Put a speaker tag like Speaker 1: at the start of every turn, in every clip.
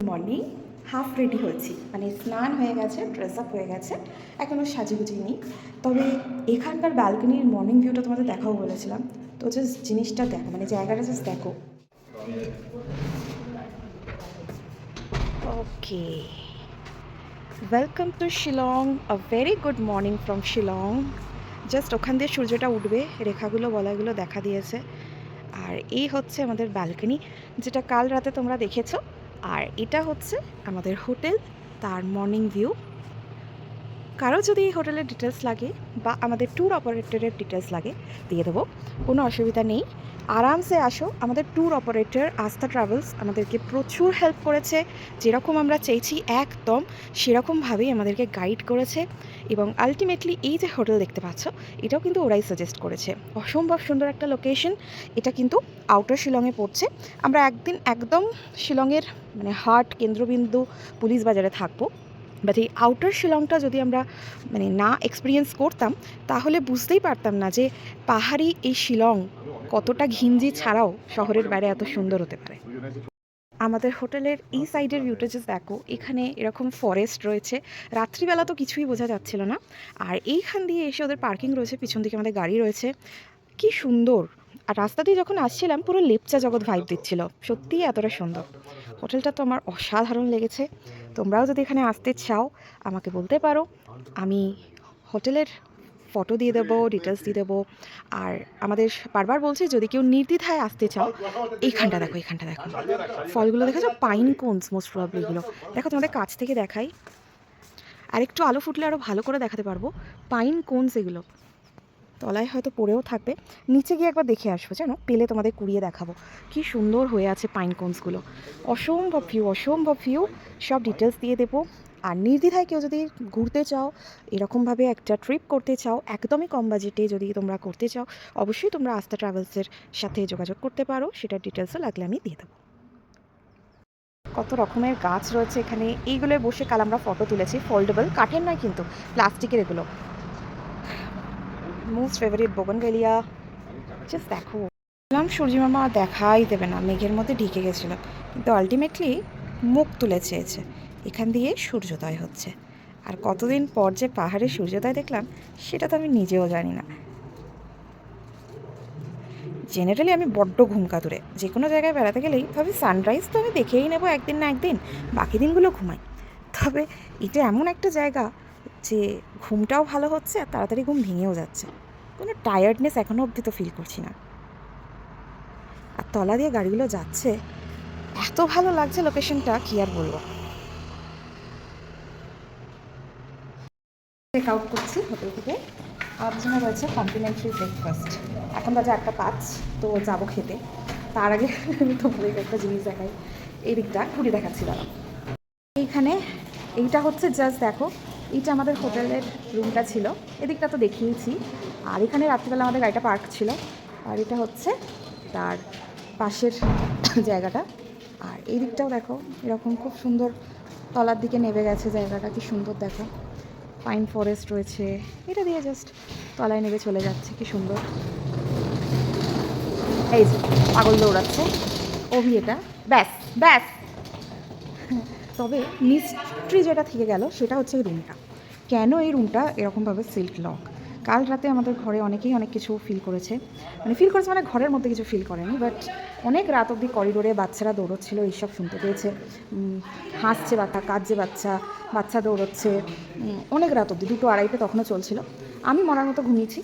Speaker 1: Morning half ready হয়েছি, মানে স্নান হয়ে গেছে, ড্রেস আপ হয়ে গেছে, এখনও সাজিগুজি নেই। তবে এখানকার ব্যালকনির মর্নিং ভিউটা তোমাদের দেখাও বলেছিলাম, তো জাস্ট জিনিসটা দেখো, মানে জায়গাটা জাস্ট দেখো। Okay, welcome to Shillong, a very good morning from Shillong. Just ওখান দিয়ে সূর্যটা উঠবে, রেখাগুলো বলয়গুলো দেখা দিয়েছে। আর এই হচ্ছে আমাদের ব্যালকনি, যেটা কাল রাতে তোমরা দেখেছো। আর এটা হচ্ছে আমাদের হোটেল, তার মর্নিং ভিউ। কারো যদি এই হোটেলের ডিটেলস লাগে বা আমাদের ট্যুর অপারেটরের ডিটেলস লাগে, দিয়ে দেবো, কোনো অসুবিধা নেই। আরামসে আসো। আমাদের ট্যুর অপারেটর আস্থা ট্রাভেলস আমাদেরকে প্রচুর হেল্প করেছে, যেরকম আমরা চেয়েছি একদম সেরকমভাবেই আমাদেরকে গাইড করেছে। এবং আলটিমেটলি এই যে হোটেল দেখতে পাচ্ছ, এটাও কিন্তু ওরাই সাজেস্ট করেছে। অসম্ভব সুন্দর একটা লোকেশন। এটা কিন্তু আউটার শিলংয়ে পড়ছে। আমরা একদিন একদম শিলংয়ের মানে হার্ট কেন্দ্রবিন্দু পুলিশ বাজারে থাকবো। বাট এই আউটার শিলংটা যদি আমরা মানে না এক্সপিরিয়েন্স করতাম, তাহলে বুঝতেই পারতাম না যে পাহাড়ি এই শিলং কতটা ঘিঞ্জি ছাড়াও শহরের বাইরে এত সুন্দর হতে পারে। আমাদের হোটেলের এই সাইডের ভিউটা জাস্ট দেখো, এখানে এরকম ফরেস্ট রয়েছে। রাত্রিবেলা তো কিছুই বোঝা যাচ্ছিল না। আর এইখান দিয়ে এসে ওদের পার্কিং রয়েছে, পিছন দিকে আমাদের গাড়ি রয়েছে। কি সুন্দর! আর রাস্তা দিয়ে যখন আসছিলাম, পুরো লেপচা জগৎ ভাইব দিচ্ছিল। সত্যিই এতটা সুন্দর হোটেলটা, তো আমার অসাধারণ লেগেছে। তোমরাও যদি এখানে আসতে চাও, আমাকে বলতে পারো। আমি হোটেলের ফটো দিয়ে দেবো, ডিটেলস দিয়ে দেবো। আর আমাদের বারবার বলছি, যদি কেউ নির্দ্বিধায় আসতে চাও, এইখানটা দেখো, এইখানটা দেখো, ফলগুলো দেখেছো, পাইন কোনস মোস্ট প্রবাবলি এগুলো। দেখো তোমাদের কাছ থেকে দেখাই, আর একটু আলো ফুটলে আরও ভালো করে দেখাতে পারবো। পাইন কোনস এগুলো, তলায় হয়তো পড়েও থাকবে। নিচে গিয়ে একবার দেখে আসবো, জানো, পেলে তোমাদের কুড়িয়ে দেখাবো। কি সুন্দর হয়ে আছে পাইন কোনসগুলো। অসম্ভব ভিউ, অসম্ভব ভিউ। সব ডিটেলস দিয়ে দেবো। আর নির্দ্বিধায় কেউ যদি ঘুরতে চাও, এরকমভাবে একটা ট্রিপ করতে চাও, একদমই কম বাজেটে যদি তোমরা করতে চাও, অবশ্যই তোমরা আস্থা ট্রাভেলসের সাথে যোগাযোগ করতে পারো। সেটার ডিটেলসও লাগলে আমি দিয়ে দেবো। কত রকমের গাছ রয়েছে এখানে। এইগুলোয় বসে কাল আমরা ফটো তুলেছি, ফোল্ডেবল, কাঠের নয় কিন্তু, প্লাস্টিকের এগুলো। Most favourite bougainvillea. জাস্ট দেখো, বললাম সূর্যমামা দেখাই দেবে না, মেঘের মধ্যে ঢেকে গেছিলো, কিন্তু আলটিমেটলি মুখ তুলে চেয়েছে। এখান দিয়ে সূর্যোদয় হচ্ছে। আর কতদিন পর যে পাহাড়ে সূর্যোদয় দেখলাম, সেটা তো আমি নিজেও জানি না। জেনারেলি আমি বড্ড ঘুমকাতুরে, যে কোনো জায়গায় বেড়াতে গেলেই ভাবি সানরাইজ তো আমি দেখেই নেবো একদিন না একদিন, বাকি দিনগুলো ঘুমাই। তবে এটা এমন একটা জায়গা যে ঘুমটাও ভালো হচ্ছে আর তাড়াতাড়ি ঘুম ভেঙেও যাচ্ছে। কোনো টায়ার্ডনেস এখনও অবধি তো ফিল করছি না। আর তলা দিয়ে গাড়িগুলো যাচ্ছে, এত ভালো লাগছে লোকেশনটা, কি আর বলবো। চেক আউট করছি হোটেল থেকে। আমার জন্য রয়েছে কমপ্লিমেন্টারি ব্রেকফাস্ট। এখন বাজে 1:05, তো যাবো খেতে। তার আগে আমি তোমাদেরকে একটা জিনিস দেখাই। এই দিকটা ঘুরে দেখাচ্ছি দাঁড়া। এইখানে এইটা হচ্ছে, জাস্ট দেখো, এইটা আমাদের হোটেলের রুমটা ছিল। এদিকটা তো দেখিয়েছি। আর এখানে রাত্রিবেলা আমাদের গাড়িটা পার্ক ছিল। আর এটা হচ্ছে তার পাশের জায়গাটা। আর এই দিকটাও দেখো, এরকম খুব সুন্দর তলার দিকে নেমে গেছে জায়গাটা, কি সুন্দর দেখো। পাইন ফরেস্ট রয়েছে, এটা দিয়ে জাস্ট তলায় নেমে চলে যাচ্ছে, কি সুন্দর। এই যে পাগল দৌড়াচ্ছে, অভি এটা, ব্যাস ব্যাস। তবে মিস্ট্রি যেটা থেকে গেল, সেটা হচ্ছে এই রুমটা। কেন এই রুমটা এরকমভাবে সিল্ক লক? কাল রাতে আমাদের ঘরে অনেকেই অনেক কিছু ফিল করেছে, মানে ঘরের মধ্যে কিছু ফিল করেনি, বাট অনেক রাত অবধি করিডোরে বাচ্চারা দৌড়চ্ছিল, এইসব শুনতে পেয়েছে। হাসছে বাচ্চা, কাঁদছে বাচ্চা, বাচ্চা দৌড়চ্ছে। অনেক রাত অবধি, 2-2:30 তখনও চলছিল। আমি মরার মতো ঘুমিয়েছি।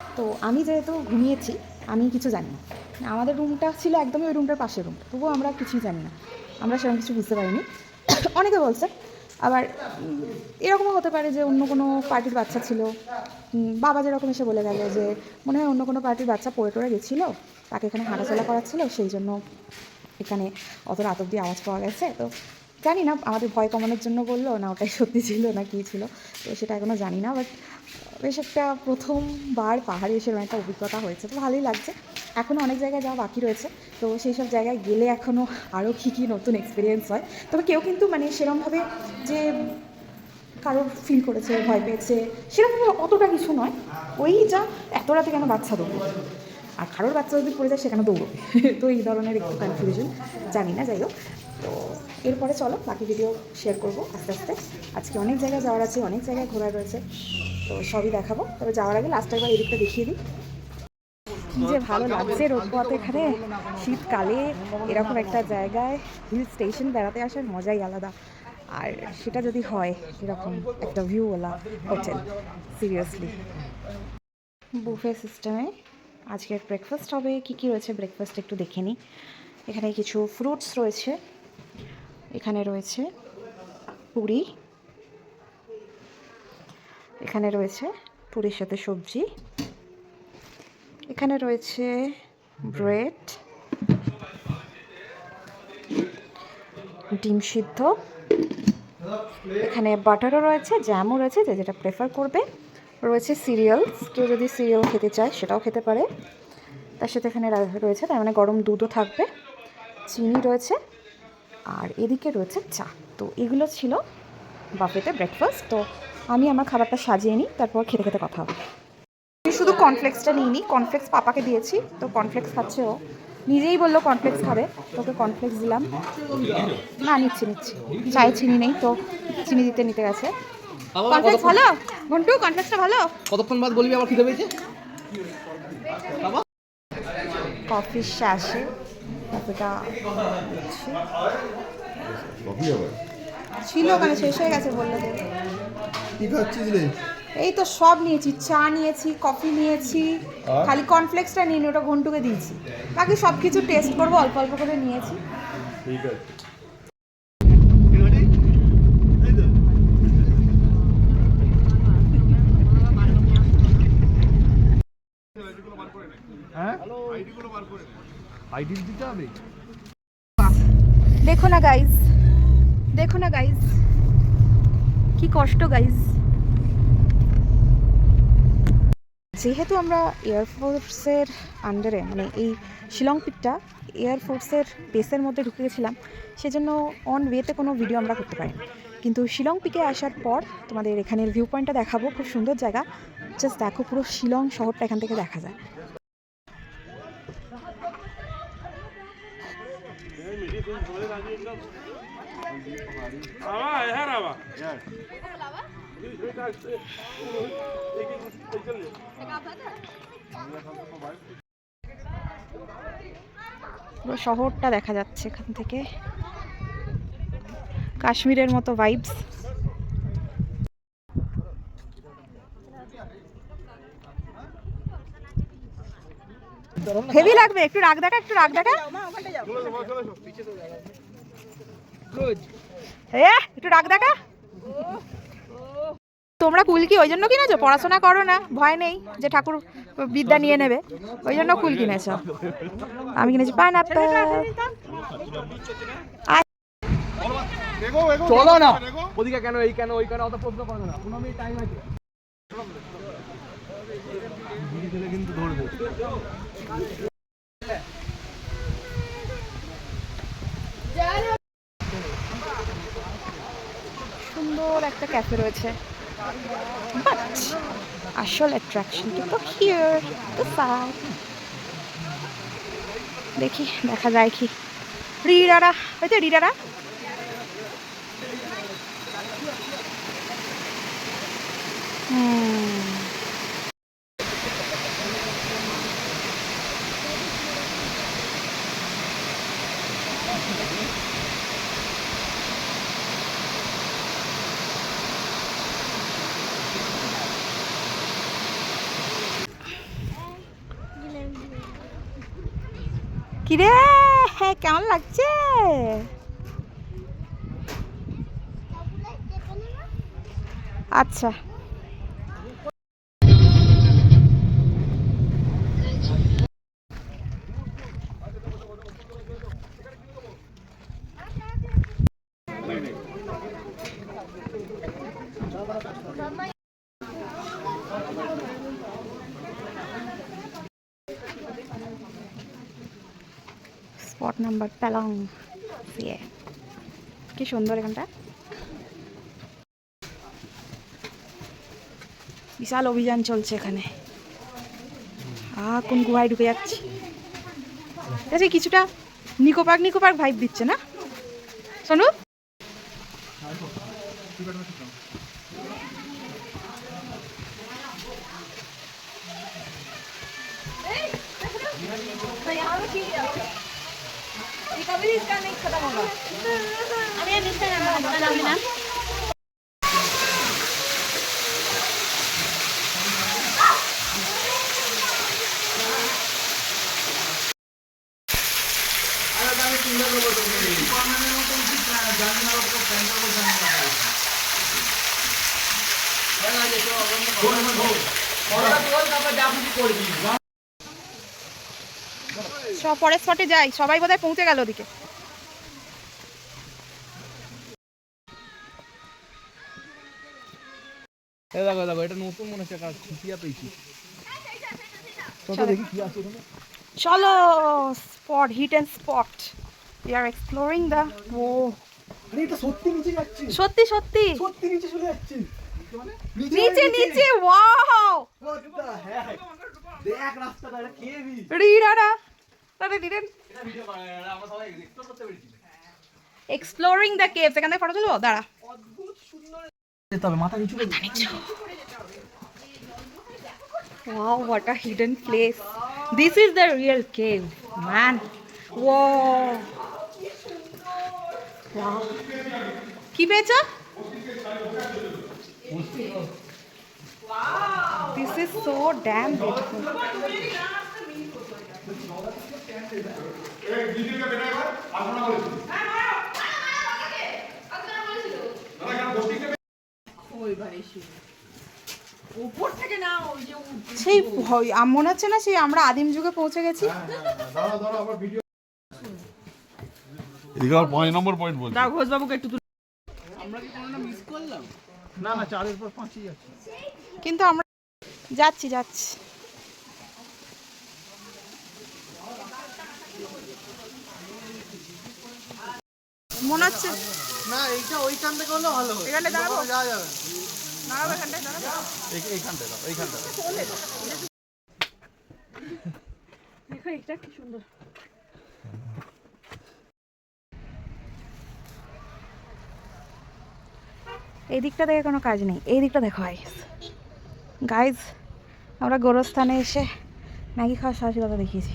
Speaker 1: তো আমি যেহেতু ঘুমিয়েছি, আমি কিছু জানি না। আমাদের রুমটা ছিল একদমই ওই রুমটার পাশের রুম, তবুও আমরা কিছুই জানি না, আমরা সেরকম কিছু বুঝতে পারিনি। অনেকে বলছে আবার এরকমও হতে পারে যে অন্য কোনো পার্টির বাচ্চা ছিল। বাবা যেরকম এসে বলে গেল যে মনে হয় অন্য কোনো পার্টির বাচ্চা পড়ে টরে গেছিলো, তাকে এখানে হাঁটাচলা করাচ্ছিল, সেই জন্য এখানে অত রাত অবধি আওয়াজ পাওয়া গেছে। তো জানি না আমাদের ভয় কমানোর জন্য বললো, না ওটাই সত্যি ছিল না কী ছিল, তো সেটা এখনও জানি না। বাট বেশ একটা প্রথমবার পাহাড়ে এসে একটা অভিজ্ঞতা হয়েছে, তো ভালোই লাগছে। এখনও অনেক জায়গায় যাওয়া বাকি রয়েছে, তো সেই সব জায়গায় গেলে এখনও আরও কী নতুন এক্সপিরিয়েন্স হয়। তবে কেউ কিন্তু মানে সেরকমভাবে যে কারোর ফিল করেছে, ভয় পেয়েছে, সেরকম অতটা কিছু নয়। ওই যা এত রাতে কেন বাচ্চা দৌড়বে, আর কারোর বাচ্চা যদি পড়ে যায় সেখানে দৌড়বে। তো এই ধরনের একটু কনফিউশন, জানি না, যাই হোক। তো এরপরে চলো বাকি ভিডিও শেয়ার করবো আস্তে আস্তে। আজকে অনেক জায়গায় যাওয়ার আছে, অনেক জায়গায় ঘোরার রয়েছে, তো সবই দেখাবো। তবে যাওয়ার আগে লাস্ট একবার এদিকটা দেখিয়ে দিই। কী যে ভালো লাগছে রোদ পোয়াতে এখানে শীতকালে এরকম একটা জায়গায় হিল স্টেশন বেড়াতে আসার মজাই আলাদা। আর সেটা যদি হয় এরকম একটা ভিউওয়ালা হোটেল, সিরিয়াসলি। বুফে সিস্টেমে আজকের ব্রেকফাস্ট হবে। কি কি রয়েছে ব্রেকফাস্ট একটু দেখে নিই। এখানে কিছু ফ্রুটস রয়েছে, এখানে রয়েছে পুরি, এখানে রয়েছে পুরির সাথে সবজি, এখানে রয়েছে ব্রেড, ডিম সিদ্ধ, এখানে বাটারও রয়েছে, জ্যামও রয়েছে, যে যেটা প্রেফার করবে। রয়েছে সিরিয়ালস, কেউ যদি সিরিয়াল খেতে চায় সেটাও খেতে পারে। তার সাথে এখানে রয়েছে, তার মানে গরম দুধও থাকবে, চিনি রয়েছে, আর এদিকে রয়েছে চা। তো এগুলো ছিল বাফেতে ব্রেকফাস্ট। তো আমি আমার খাবারটা সাজিয়ে নিই, তারপর খেতে খেতে কথা হবে। আমি শুধু কর্নফ্লেক্সটা নিইনি, কর্নফ্লেক্স পাপাকে দিয়েছি, তো কর্নফ্লেক্স খাচ্ছে ও, নিজেই বললো কর্নফ্লেক্স খাবে, তোকে কর্নফ্লেক্স দিলাম। না নিচ্ছি চায়ে চিনি নেই, তো চিনি দিতে নিতে গেছে। কর্নফ্লেক্স ভালো ঘন্টু, কর্নফ্লেক্সটা ভালো।
Speaker 2: কতক্ষণ বাদ বলবি আবার খিদে পেয়েছে?
Speaker 1: কফির শ্যাশে কফিটা ছিল ওখানে, শেষ হয়ে গেছে বললে।
Speaker 3: কি খাচ্ছিস রে?
Speaker 1: এই তো সব নিয়েছি, চা নিয়েছি, কফি নিয়েছি, খালি কর্নফ্লেক্সটা নিয়ে ওটা ঘন্টুকে দিয়েছি, বাকি সব কিছু টেস্ট করবো অল্প অল্প করে নিয়েছি।
Speaker 3: ঠিক আছে। হ্যাঁ আইডি দিতে হবে।
Speaker 1: দেখো না গাইজ, দেখো না গাইজ, কি কষ্ট গাইজ। যেহেতু আমরা এয়ারফোর্সের আন্ডারে, মানে এই শিলং পিকটা এয়ারফোর্সের বেসের মধ্যে ঢুকে গেছিলাম, সেজন্য অন ওয়েতে কোনো ভিডিও আমরা করতে পারিনি। কিন্তু শিলং পিকে আসার পর তোমাদের এখানের ভিউ পয়েন্টটা দেখাবো, খুব সুন্দর জায়গা। জাস্ট দেখো, পুরো শিলং শহরটা এখান থেকে দেখা যায়। পুরো শহরটা দেখা যাচ্ছে এখান থেকে, কাশ্মীরের মতো ভাইবস। হেভি লাগবে, একটু রাগ দেখা, একটু রাগ দেখা, একটু রাগ দেখা। তোমরা কুল কি ওই জন্য কিনেছো? পড়াশোনা করো না, ভয় নেই যে ঠাকুর বিদ্যা নিয়ে নেবে, ওই জন্য কুল কিনেছো। আমি কিনেছি পাইনাপেল।
Speaker 2: চলো না ওদিকে, কেন এই কেন ওই কেন অত প্রশ্ন করো না, 15 মিনিট টাইম আছে।
Speaker 3: কিন্তু ধরবো।
Speaker 1: সুন্দর একটা ক্যাফে রয়েছে, বাট আসল অ্যাট্রাকশনটা তো হিয়ার দ্য সাইড। দেখি দেখা যায় কি। রিডারা হয়তো, রিডারা কিরে, হ্যাঁ কেমন লাগছে? আচ্ছা স্পট নাম্বার প্যালং। কি সুন্দর এখানটা, বিশাল অভিযান চলছে এখানে। কোন গুহায় ঢুকে যাচ্ছি, কিছুটা নিকো পার্ক ভাইব দিচ্ছে না? সোনু সব পরের স্পটে যাই, সবাই বোধহয় পৌঁছে গেল ওদিকে।
Speaker 2: এই দেখো দেখো, এটা নতুন মনে হচ্ছে, কাজ খুঁটিয়া পেয়েছি। দেখি কি আছে ওখানে।
Speaker 1: চলো spot, hit and spot, we are exploring the ও
Speaker 2: আরে এটা সত্যি নিচে যাচ্ছে,
Speaker 1: সত্যি সত্যি
Speaker 2: সত্যি নিচে চলে যাচ্ছে।
Speaker 1: নিচে নিচে ওয়াও
Speaker 2: What the heck? দেখ রাস্তাটা, এটা কে রি?
Speaker 1: রিরারা তারে দিলেন
Speaker 2: এটা ভিডিও বানায়, আমরা সবাই এক্সপ্লোর করতে পেরেছি।
Speaker 1: Exploring the caves. এখান থেকে ফটো তুলবো, দাঁড়া।
Speaker 2: অদ্ভুত সুন্দর। যেতে হবে, মাথা নিচু করে।
Speaker 1: Wow, what a hidden place. This is the real cave, man. Wow. Wow. কি পেয়েছো? This is so damn beautiful. সেই মনে হচ্ছে না সেই আমরা আদিম যুগে পৌঁছে গেছি।
Speaker 3: এদিকে আর 5 নম্বর পয়েন্ট বলছি।
Speaker 1: দাও ঘোষবাবুকে একটু তুলে।
Speaker 2: আমরা কি কোনোটা মিস করলাম? না না, 4 এর পর 5ই আছে।
Speaker 1: কিন্তু আমরা যাচ্ছি যাচ্ছি। মনে হচ্ছে
Speaker 2: না, এইটা ওইখান থেকে হলে ভালো হয়।
Speaker 1: এখানে দাঁড়াবো,
Speaker 2: যাওয়া যাবে।
Speaker 1: দাঁড়াবো এখানটায়, দাঁড়াবো।
Speaker 2: এইখানটায় দাও, এইখানটায়।
Speaker 1: দেখো এটা কি সুন্দর। এই দিকটা দেখে কোনো কাজ নেই, এই দিকটা দেখো গাইজ। আমরা গোরস্থানে এসে ম্যাগি খাওয়ার সাহসিকতা দেখিয়েছি।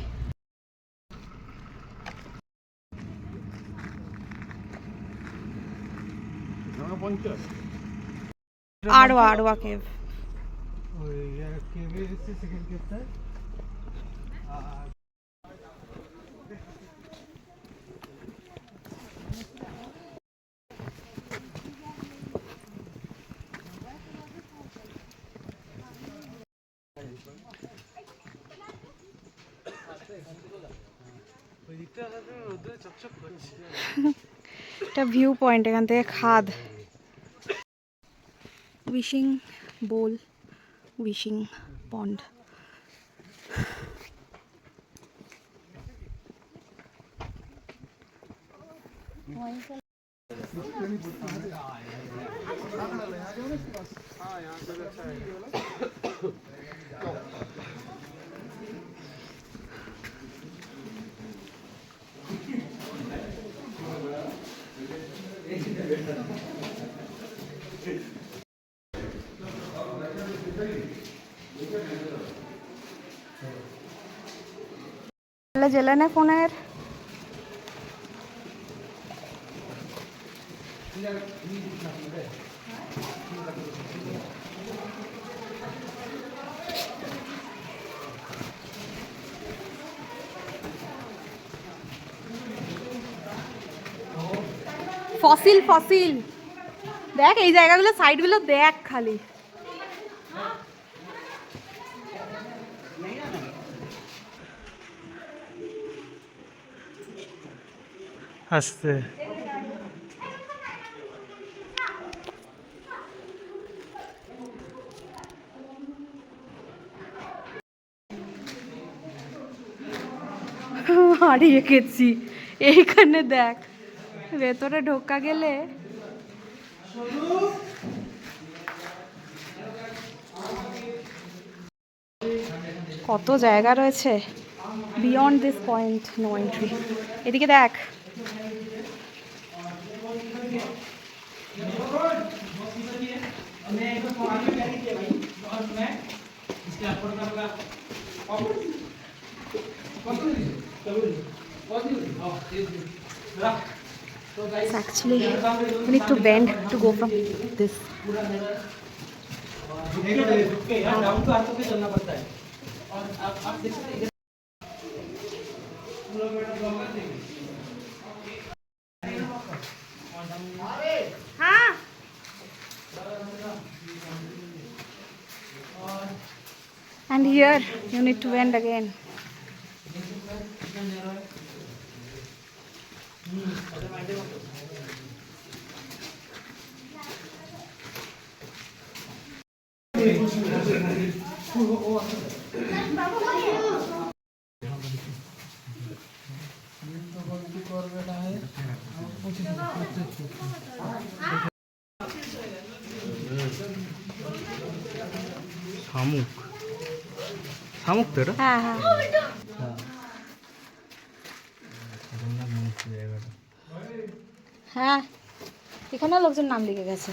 Speaker 1: আড়োয়া আড়োয়া কেভ। এটা ভিউ পয়েন্ট, এখান থেকে খাদ। উইশিং বোল, উইশিং পন্ড। জেলেনে ফোনের ফসিল ফসিল দেখ, এই জায়গাগুলো সাইডগুলো দেখ খালি।
Speaker 2: আসতে
Speaker 1: হারিয়ে গেছি এইখানে দেখ, ভেতরে ঢোকা গেলে কত জায়গা রয়েছে। Beyond this point no entry. এদিকে দেখ, It's actually we need to bend to go from this. हाँ. And here you need to bend again.
Speaker 2: শামুক শামুক তো এটা
Speaker 1: হ্যাঁ হ্যাঁ হ্যাঁ এখানেও লোকজন নাম লিখে গেছে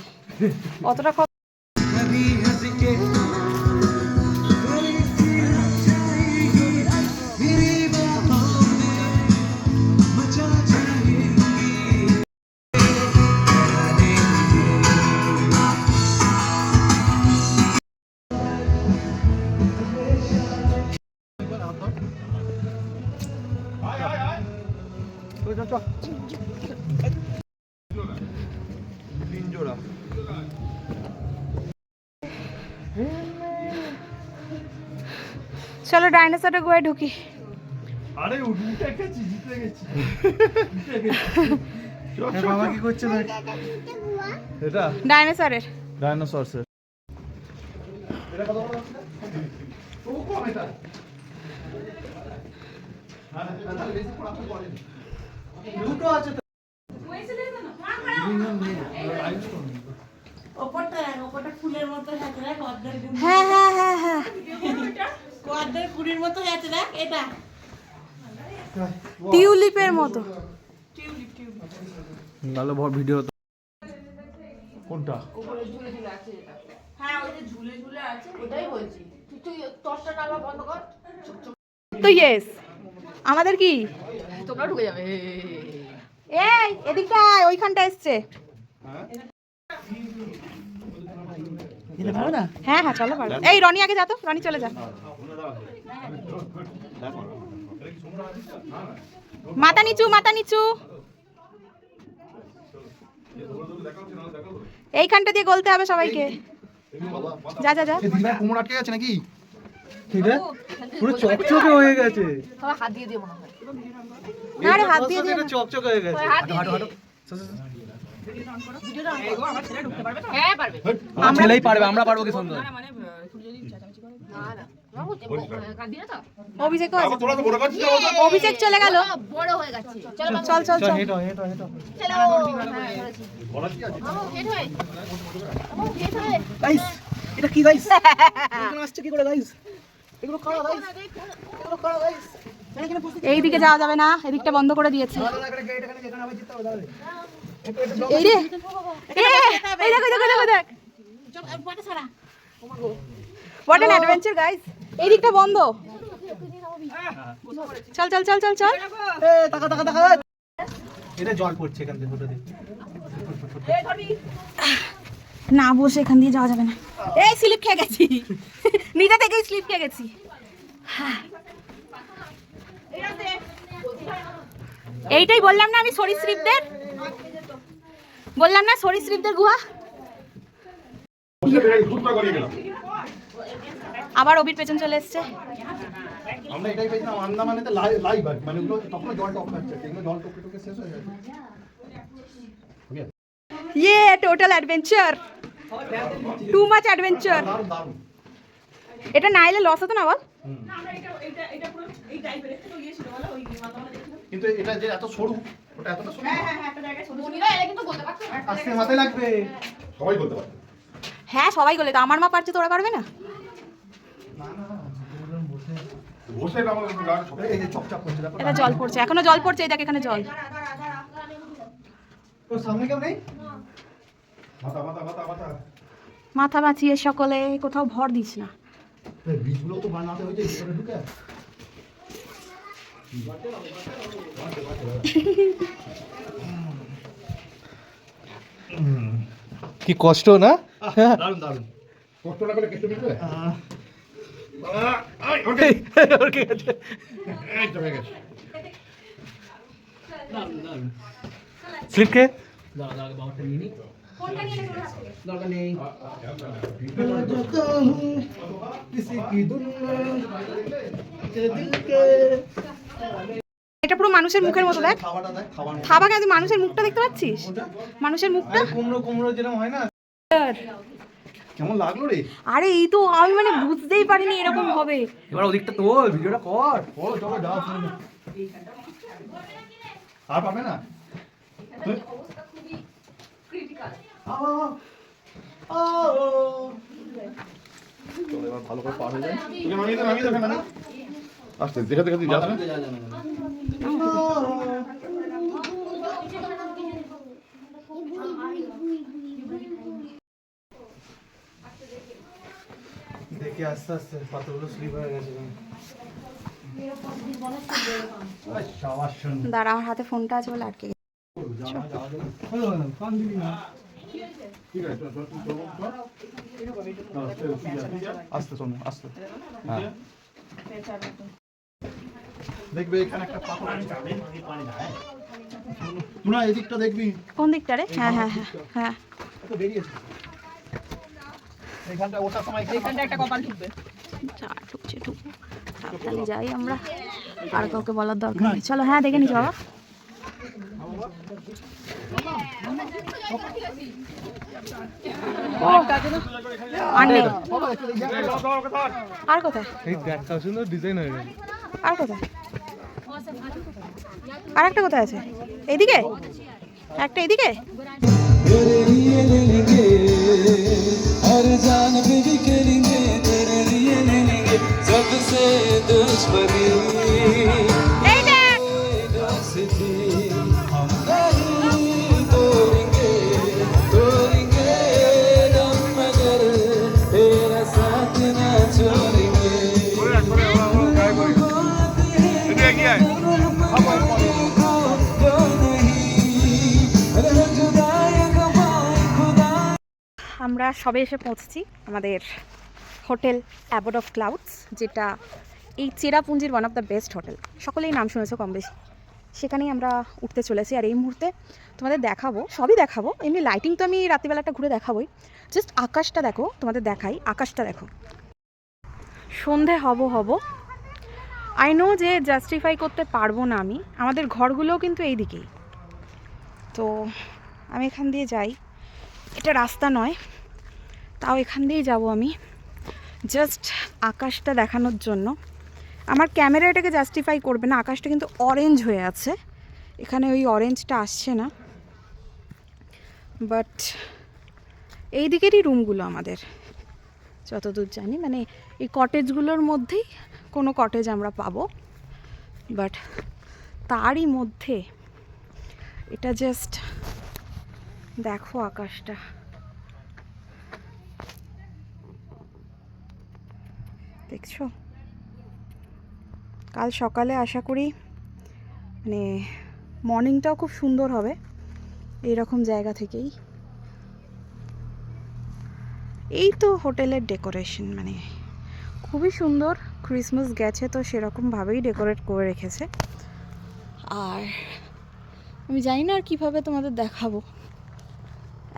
Speaker 1: অতটা চলো ডাইনোসরের গুহায় ঢুকি
Speaker 3: আরে উঠে গেছি জিতে গেছি
Speaker 2: বাবা কি করছে দেখ এটা
Speaker 1: ডাইনোসরের
Speaker 2: ডাইনোসরস
Speaker 3: এটা কত বড় আছে ও কম এটা তাহলে বেশি পড়াতে পড়েনি
Speaker 2: দুটো আছে তো
Speaker 4: ওপরটা ফুলের মতো আছে দেখ অর্ধেক
Speaker 1: হ্যাঁ হ্যাঁ হ্যাঁ হ্যাঁ
Speaker 4: অর্ধেক কুড়ির মতো আছে দেখ এটা
Speaker 1: টিউলিপের মতো
Speaker 2: ভালো ভিডিও কোনটা
Speaker 4: হ্যাঁ ওই যে ঝুলে ঝুলে আছে ওটাই বলছি তুই টর্চটা টাকা বন্ধ কর
Speaker 1: তো ইয়েস আমাদের কি
Speaker 4: তোমরা ঢুকে যাবে
Speaker 1: এই এদিকটা আয়, ওইখানটা এসছে
Speaker 4: যেতে পারো না
Speaker 1: হ্যাঁ হ্যাঁ চলো পারো এই রনি আগে যা তো রনি চলে যা মাথা নিচু মাথা নিচু এইখানটা দিয়ে গলতে হবে সবাইকে যা যা যা
Speaker 2: দিদা কোমর আটকে গেছে নাকি ঠিক আছে পুরো চকচকে হয়ে গেছে
Speaker 4: সবাই হাত দিয়ে দিয়ে মনে হয়
Speaker 1: না রে হাত দিয়ে দিও না।
Speaker 2: চকচকে হয়ে গেছে হাঁটো হাঁটো
Speaker 4: হ্যাঁ পারবে
Speaker 2: আমার ছেলেই পারবে আমরা পারবো কি সুন্দর
Speaker 4: না না কাঁদিয়ে তো
Speaker 1: অভিষেকও আছে
Speaker 3: তোরা তো বড় কাচ্ছিস
Speaker 1: অভিষেক চলে গেল
Speaker 4: বড় হয়ে গেছে চলো
Speaker 1: চল চল চল
Speaker 2: হেঁটো হেঁটো হেঁটো
Speaker 4: চলো
Speaker 3: বড় কি আছে
Speaker 4: মামু হেড হয়ে মামু হেড হয়ে
Speaker 2: গাইস এটা কি গাইস এখানে আসছে কি করে গাইস এগুলো কারা গাইস এগুলো কারা গাইস এখানে বসে
Speaker 1: এই দিকে যাওয়া যাবে না এদিকটা বন্ধ করে দিয়েছে
Speaker 2: এখানে গেট এখানে যেখানে আবার জিততে হবে দাঁড়াবে
Speaker 1: এই রে এই দেখো দেখো দেখো দেখ
Speaker 4: চল পাটা ছাড়া
Speaker 1: হোয়াট অ্যান অ্যাডভেঞ্চার গাইস এই দিকটা বন্ধ চল চল চল চল চল
Speaker 2: এ টাকা টাকা টাকা এটা জল পড়ছে এখান থেকে ফটো দে
Speaker 1: না বসে এখান দিয়ে যাওয়া যাবে না এই স্লিপ খেয়ে গেছি নিজে থেকেই স্লিপ খেয়ে গেছি এইটাই বললাম না আমি সরীসৃপদের বললাম না সরীসৃপদের গুহা
Speaker 3: ঘুরটা করিয়ে গেলাম
Speaker 1: আবার অবির পেছন চলে এসছে
Speaker 2: আমরা এটাই পেয়েছিলাম আন্দামানেতে লাইভ মানে ওগুলো তখন জল টপ হচ্ছে এগুলো জল টপকে টপকে শেষ হয়ে যাচ্ছে
Speaker 1: ये total adventure too much adventure
Speaker 2: দারুণ দারুণ
Speaker 1: এটা না এলে লস হতো না বল
Speaker 2: কিন্তু এটা যে এত সরু ওটা এতটা সরু
Speaker 4: মনিরা এলে কিন্তু বলতে পারছো
Speaker 2: আস্তে মাথায় লাগবে
Speaker 3: সবাই বলতে পারে
Speaker 1: হ্যাঁ সবাই গলে তো আমার মা পারছে তোরা পারবে না
Speaker 3: বসে এটা আমাদের গান সবাই
Speaker 2: এই যে চপচাপ করছে দেখো
Speaker 1: এটা জল পড়ছে এখনো জল পড়ছে এই দেখ এখানে জল
Speaker 2: তোর সামনে কেউ নেই?
Speaker 3: মাথা মাথা মাথা মাথা
Speaker 1: মাথা বাঁচিয়ে সকলে, কোথাও ভর দিস না।
Speaker 3: বীজগুলো তো বানাতে হয়েছে ভিতরে ঢুকে।
Speaker 2: কি কষ্ট না?
Speaker 3: দারুণ দারুণ। কষ্ট না করে কেটে মিলবে? এই তো হয়ে গেছে।
Speaker 2: স্লিপ কে?
Speaker 4: ফোনটা নিয়ে চলে আসবে।
Speaker 2: দরকার নেই।
Speaker 1: এটা পুরো মানুষের মুখের মতো, দেখ।
Speaker 2: খাওয়াটা দেখ, খাওয়া নেই।
Speaker 1: খাবা কেন? মানুষের মুখটা দেখতে পাচ্ছিস? মানুষের মুখটা।
Speaker 2: আরে কুমড়ো কুমড়ো যেরকম হয় না, কেমন লাগলো রে?
Speaker 1: আরে এই তো আমি মানে বুঝতেই পারিনি এরকম হবে।
Speaker 2: এবার ওদিকটা তোল, ভিডিওটা কর।
Speaker 3: ও চলো যাও তুমি। আর পাবে না?
Speaker 4: অবস্থা খুবই ক্রিটিক্যাল।
Speaker 3: চলো এবার ভালো করে পার হয়ে যায়। তোকে নামিয়ে দে, নামিয়ে দে, নামিয়ে দে। আস্তে দেখে দেখে যাস না।
Speaker 2: দেখি আস্তে আস্তে পাথরগুলো স্লিপ হয়ে গেছে।
Speaker 3: শাবাশ শুন।
Speaker 1: দাঁড়া, আমার হাতে ফোনটা আছে বলে আটকে গেছে।
Speaker 3: ঠিক আছে চল চল চল। আস্তে শোনো আস্তে। হ্যাঁ। দেখবে এখানে একটা পাথর আছে। তুই না এদিকটা দেখবি।
Speaker 1: কোন দিকটা রে? হ্যাঁ হ্যাঁ হ্যাঁ হ্যাঁ।
Speaker 2: তো বেরিয়েছে।
Speaker 3: এখানটা ওঠার সময় এখানটা একটা কপাল ঢুকবে।
Speaker 1: যা ঢুকছে ঢুক, তাড়াতাড়ি যাই আমরা, আর কাউকে বলার দরকার নেই। চলো, হ্যাঁ দেখে নিচ্ছি বাবা। আর নেই। আর কোথায়?
Speaker 2: এই দেখা সুন্দর ডিজাইন হয়ে গেছে।
Speaker 1: আর কোথায়? আর একটা কোথায় আছে? এইদিকে একটা, এইদিকে।
Speaker 5: तेरे लिए ले लेंगे हर जान पे भी करेंगे तेरे लिए ले लेंगे सबसे दुश्मनी
Speaker 1: এই দেখ,
Speaker 5: दोस्ती हम नहीं तोड़ेंगे तोड़ेंगे दम मगर तेरा साथ ना छोड़ेंगे
Speaker 1: আমরা সবে এসে পৌঁছেছি আমাদের হোটেল অ্যাবোড অফ ক্লাউডস, যেটা এই চেরাপুঞ্জির one of the best hotel. সকলেই নাম শুনেছো কম বেশি। সেখানেই আমরা উঠতে চলেছি। আর এই মুহূর্তে তোমাদের দেখাবো, সবই দেখাবো। এমনি লাইটিং তো আমি রাত্রিবেলাটা ঘুরে দেখাবোই। জাস্ট আকাশটা দেখো, তোমাদের দেখাই। আকাশটা দেখো, সন্ধে হব। আই নো যে জাস্টিফাই করতে পারবো না আমি, আমাদের ঘরগুলোও কিন্তু এই দিকেই। তো আমি এখান দিয়ে যাই, এটা রাস্তা নয়, তাও এখান দিয়েই যাব আমি, জাস্ট আকাশটা দেখানোর জন্য। আমার ক্যামেরা এটাকে জাস্টিফাই করবে না। আকাশটা কিন্তু অরেঞ্জ হয়ে আছে, এখানে ওই অরেঞ্জটা আসছে না, বাট এই দিকেরই রুমগুলো আমাদের, যতদূর জানি। মানে এই কটেজগুলোর মধ্যেই কোনো কটেজ আমরা পাবো, বাট তারই মধ্যে এটা জাস্ট দেখো আকাশটা। দেখছো? কাল সকালে আশা করি মানে মর্নিংটাও খুব সুন্দর হবে এইরকম জায়গা থেকেই। এই তো হোটেলের ডেকোরেশন, মানে খুবই সুন্দর। ক্রিসমাস গেছে তো সেরকমভাবেই ডেকোরেট করে রেখেছে। আর আমি জানি না আর কীভাবে তোমাদের দেখাবো,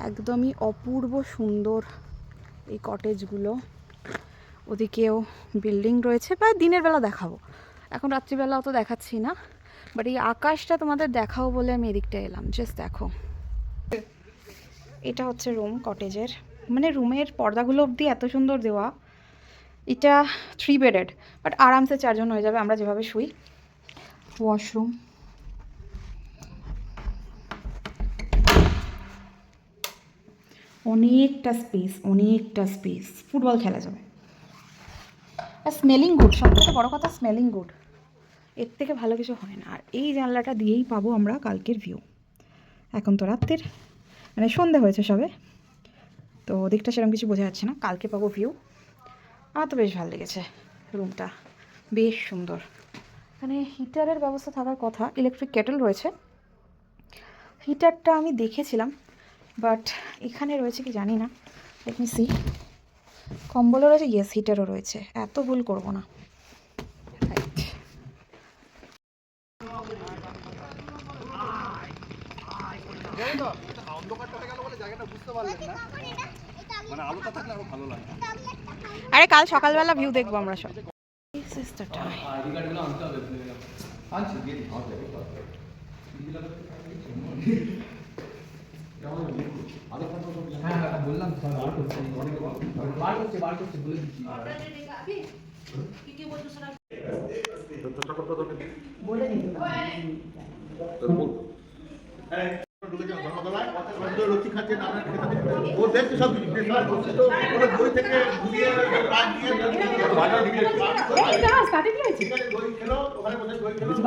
Speaker 1: একদমই অপূর্ব সুন্দর এই কটেজগুলো। ওদিকেও বিল্ডিং রয়েছে, বা দিনের বেলা দেখাবো, এখন রাত্রিবেলা অত দেখাচ্ছি না, বাট এই আকাশটা তোমাদের দেখাও বলে আমি এদিকটা এলাম। জাস্ট দেখো, এটা হচ্ছে রুম কটেজের, মানে রুমের পর্দাগুলো অবধি এত সুন্দর দেওয়া। এটা 3 বেডেড, বাট আরামসে 4 জন হয়ে যাবে আমরা যেভাবে শুই। ওয়াশরুম, অনেকটা স্পেস, ফুটবল খেলা যাবে। আর স্মেলিং গুড, সবথেকে বড় কথা স্মেলিং গুড, এর থেকে ভালো কিছু হয় না। আর এই জানলাটা দিয়েই পাবো আমরা কালকের ভিউ, এখন তো রাত্রির মানে সন্ধে হয়েছে সবে, তো দিকটা সেরকম কিছু বোঝা যাচ্ছে না। কালকে পাবো ভিউ। আমার তো বেশ ভালো লেগেছে রুমটা, বেশ সুন্দর। এখানে হিটারের ব্যবস্থা থাকার কথা, ইলেকট্রিক কেটল রয়েছে। হিটারটা আমি দেখেছিলাম, বাট এখানে রয়েছে কি জানি না। Let me C. কম্বলও রয়েছে, ইয়েস হিটারও রয়েছে, এত ভুল করবো না। রাইট। আরে কাল সকালবেলা ভিউ দেখবো আমরা সব। This is the time.
Speaker 3: Lakshmi খাচ্ছে ও দেখছে সব কিছু ওরা দই থেকে ঘুরিয়ে প্রাণ দিয়ে দই খেলো ওখানে বসে দই খেলো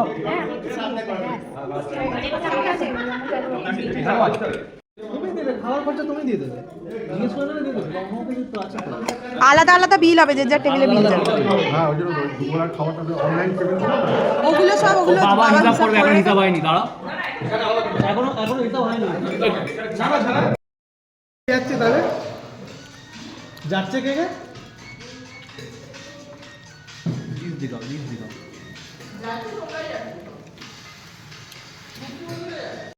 Speaker 2: তুমি দেবে, খাওয়ার খরচা তুমি দিয়ে দেবে, জিজ্ঞেস করে না দিয়ে দেবে, আমাকে তো আছে তো।
Speaker 1: আলাদা আলাদা বিল হবে, যে যার টেবিলে বিল যাবে।
Speaker 3: হ্যাঁ ওই জন্য দুপুরের খাবারটা অনলাইন পেমেন্ট
Speaker 1: ওগুলো সব ওগুলো বাবা হিসাব করবে, এখন হিসাব হয়নি।
Speaker 2: এখনো এটা হয়নি। যাচ্ছে তাহলে, যাচ্ছে কে কে? লিস্ট দিলাম